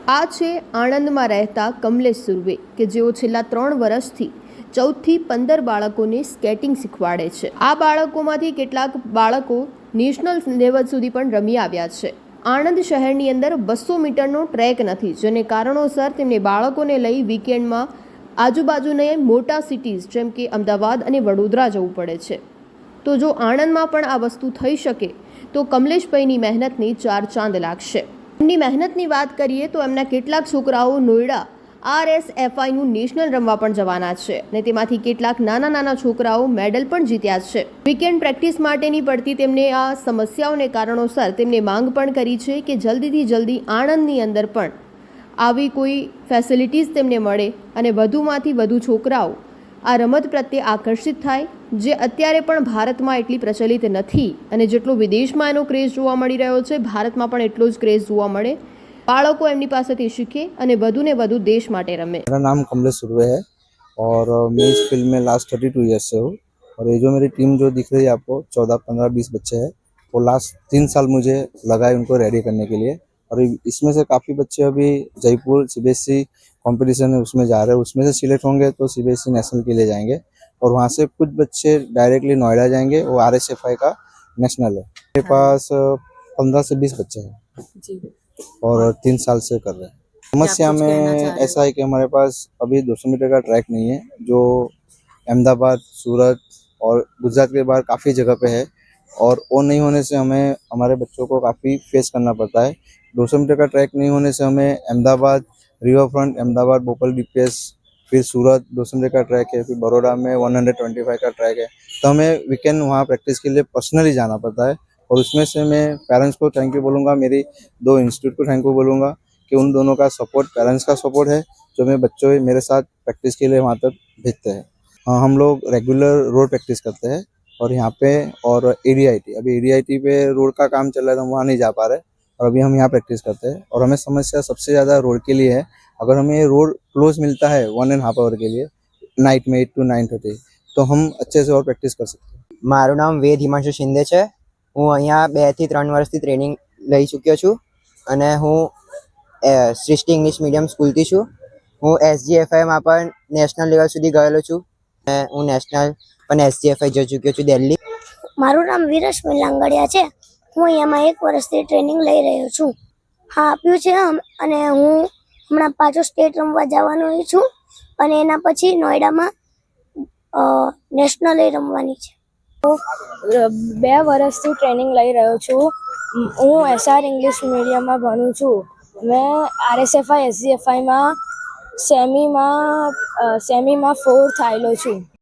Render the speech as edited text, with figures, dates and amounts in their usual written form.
આ છે આણંદમાં રહેતા કમલેશ સુરવે કે જેઓ છેલ્લા 3 વર્ષથી 14 થી 15 બાળકોને સ્કેટિંગ શીખવાડે છે। આ બાળકોમાંથી કેટલાક બાળકો નેશનલ લેવલ સુધી પણ રમી આવ્યા છે। આણંદ શહેરની અંદર 200 મીટરનો ટ્રેક નથી, જેને કારણોસર તેમને બાળકોને લઈ વીકેન્ડમાં આજુબાજુની મોટા સિટીઝ જેમ કે અમદાવાદ અને વડોદરા જવું પડે છે। તો જો આણંદમાં પણ આ વસ્તુ થઈ શકે તો કમલેશભાઈની મહેનતની 4 ચાંદ લાગશે। એમની મહેનતની વાત કરીએ તો એમના કેટલાક છોકરાઓ નોઈડા RSFIનું નેશનલ રમવા પણ જવાના છે અને તેમાંથી કેટલાક નાના છોકરાઓ મેડલ પણ જીત્યા છે। વીકેન્ડ પ્રેક્ટિસ માટેની પડતી તેમને આ સમસ્યાઓને કારણોસર તેમને માંગ પણ કરી છે કે જલ્દીથી જલ્દી આણંદની અંદર પણ આવી કોઈ ફેસિલિટીઝ તેમને મળે અને વધુમાંથી વધુ છોકરાઓ આ રમત પ્રત્યે આકર્ષિત થાય, જે અત્યારે પણ ભારતમાં એટલી પ્રચલિત નથી અને જેટલો વિદેશમાં એનો ક્રેઝ જોવા મળી રહ્યો છે, ભારતમાં પણ એટલો જ ક્રેઝ જોવા મળે। बालों को एमनी पासेथी सीखे અને વધુને વધુ देश માટે રમે। मेरा नाम कमलेश सुरवे है और मैं इस फील्ड में लास्ट 32 ईयर्स से हूँ और ये जो मेरी टीम जो दिख रही है आपको 14, 15, 20 बच्चे हैं, वो लास्ट 3 साल मुझे लगा है उनको रेडी करने के लिए और इसमें से काफ़ी बच्चे अभी जयपुर CBSE कंपटीशन है उसमें जा रहे हैं, उसमें से सिलेक्ट होंगे तो CBSE नेशनल के लिए जाएंगे और वहाँ से कुछ बच्चे डायरेक्टली नोएडा जाएंगे, वो RSFI का नेशनल है। मेरे पास 15 से 20 बच्चे हैं और 3 साल से कर रहे हैं। समस्या में ऐसा है कि हमारे पास अभी 200 मीटर का ट्रैक नहीं है, जो अहमदाबाद, सूरत और गुजरात के बाहर काफ़ी जगह पे है और वो नहीं होने से हमें हमारे बच्चों को काफ़ी फेस करना पड़ता है। 200 मीटर का ट्रैक नहीं होने से हमें Ahmedabad river front, Ahmedabad Bhopal DPS, फिर सूरत 200 मीटर का ट्रैक है, फिर बड़ौदा में 125 का ट्रैक है, तो हमें वीकेंड वहाँ प्रैक्टिस के लिए पर्सनली जाना पड़ता है और उसमें से मैं पेरेंट्स को थैंक यू बोलूँगा, मेरी 2 इंस्टीट्यूट को थैंक यू बोलूँगा कि उन दोनों का सपोर्ट, पेरेंट्स का सपोर्ट है जो मेरे बच्चों मेरे साथ प्रैक्टिस के लिए वहाँ तक भेजते हैं। हाँ, हम लोग रेगुलर रोड प्रैक्टिस करते हैं और यहाँ पे और ADIT, अभी ADIT पे रोड का काम चल रहा है तो हम वहाँ नहीं जा पा रहे और अभी हम यहाँ प्रैक्टिस करते हैं और हमें समस्या सबसे ज़्यादा रोड के लिए है। अगर हमें रोड क्लोज मिलता है 1.5 आवर के लिए नाइट में 8 to 9:30 तो हम अच्छे से और प्रैक्टिस कर सकते हैं। મારું નામ વેદ હિમાંશુ શિંદે છે। હું અહીંયા 2 થી 3 વર્ષથી ટ્રેનિંગ લઈ ચૂક્યો છું અને હું સૃષ્ટિ ઇંગ્લિશ મીડિયમ સ્કૂલથી છું। હું SGFIમાં પણ નેશનલ લેવલ સુધી ગયેલો છું અને હું નેશનલ પણ SGFI જઈ ચૂક્યો છું દિલ્હી। મારું નામ વિરશ્મિ લાંગડિયા છે। હું અહીંયામાં 1 વર્ષથી ટ્રેનિંગ લઈ રહ્યો છું। હા, આપ્યું છે અને હું હમણાં પાછો સ્ટેટ રમવા જવાનો છું અને એના પછી નોઈડામાં નેશનલ રમવાની છે। 2 વર્ષથી ટ્રેનિંગ લઈ રહ્યો છું। હું SR ઇંગ્લિશ મીડિયમમાં ભણું છું। મેં RSFI SGFIમાં સેમીમાં 4th આવેલો છું।